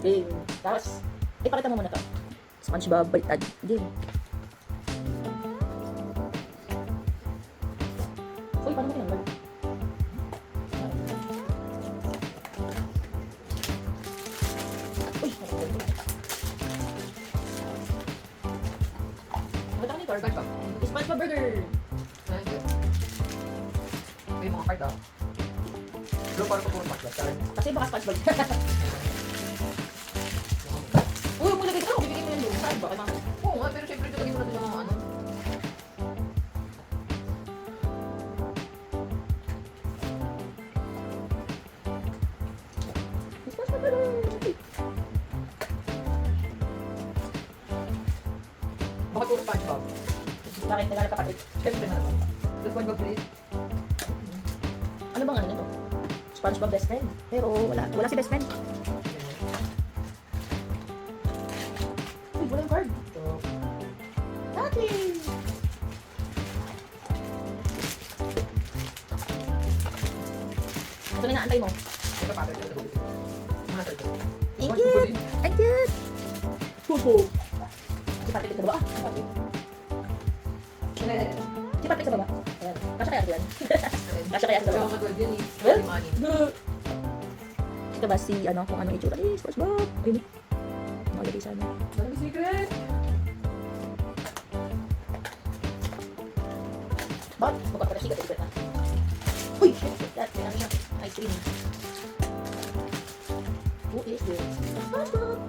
Game. Tapos, ipakita mo muna to. SpongeBob, baliktad. Game. Uy, paano mo tinanggal? Uy, matang nito, organ ko. SpongeBob burger. May mga card ah. Pero parang puro paklat. Kasi baka SpongeBob. Uy, kung lagay ka, bibigyan mo yan doon. Saan ba? Kay mama. Oo nga, pero syempre lagay mo na din yung mga ano. SpongeBob burger. Bakit puro SpongeBob? Bakit naghanap ka kapit? Syempre na naman. The SpongeBob plate. Ano bang ano nito? SpongeBob best friend. Pero wala si best friend. Uy, wala yung card. So, Dati! Ito na inaantay mo. ito pa rin. Mga card. Thank you! Thank you! Pupo! Si Patrick sa baba. Ah, si Patrick. Si Patrick sa baba. Ayan. Kasya kaya yan? Kasya kaya sa baba? Well, ito ba si ano, kung anong itsura ni SpongeBob? Ayun eh. Makalagay sa ano. Walang secret! Bakit? Mukha pa na sigat. Secret na. Uy! Shit! That, may ano siya. Ice cream. Who is this? SpongeBob!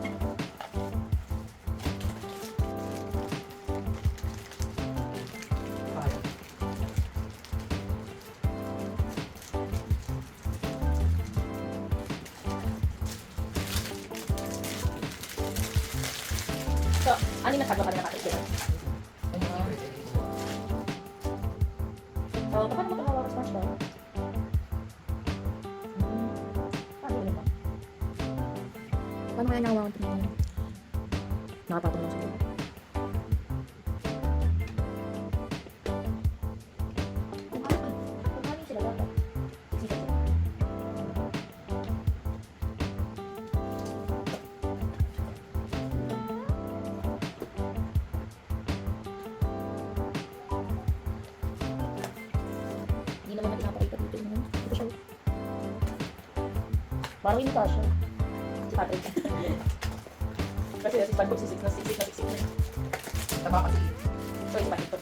So, ano na sagwa ka na nakatid? So, paano mo ito hawak sa SpongeBob? Paano yun ba? Paano kaya nakawakan ito ngayon? Nakapatong lang sa buhay. Kung ano sila dapat. Sikat sila. Hindi naman natin napakita dito yun. Ito siya. Parang hindi ka siya. Si Patrick. Kasi si SpongeBob sisik na. Tama kasi. So, si Patrick to.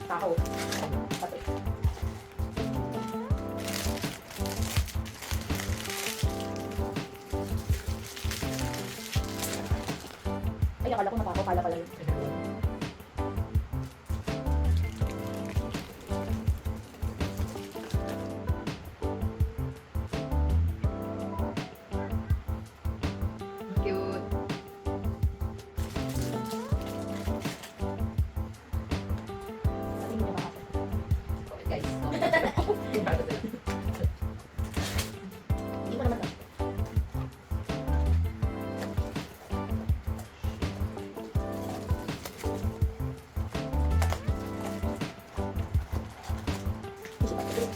Takaw. Patrick. Ay, akala ko nakakaw. Kala pala yun. Cute. Kasi hindi niya makakita. Okay guys. Hindi ko naman to. Si Patrick.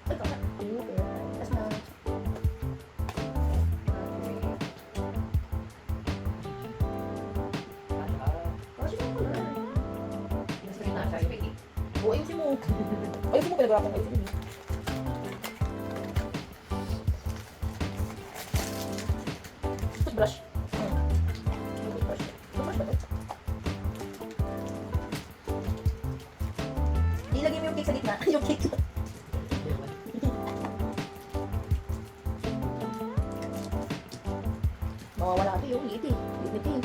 Ay, kaka. Tapos na. Kasi yung color. Oo, ayusin mo. Ayusin mo, pinag-rapan ko. Ayusin mo. Toothbrush. Toothbrush. Toothbrush ba ito? Ilagay mo yung cake sa gitna. Yung cake. Mawawala ito yung liit eh. Liit eh.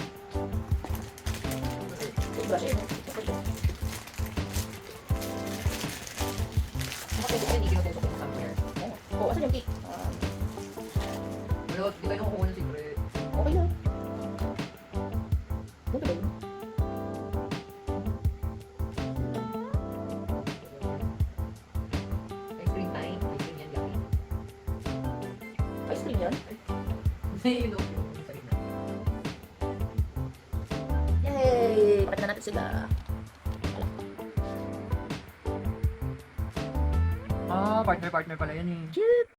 Toothbrush eh. Toothbrush eh. Pwede ka hindi kinutusok yung somewhere. Oo, asan yung cake? Pero di kayo nakukuha ng secret. Okay lang. Ano ba yun? Ice cream time. Ice cream yan, yummy. Ice cream yan? May ilog. Sa gitna. Yay! Pakita na natin sila. Ah, partner pala yan eh. Cute!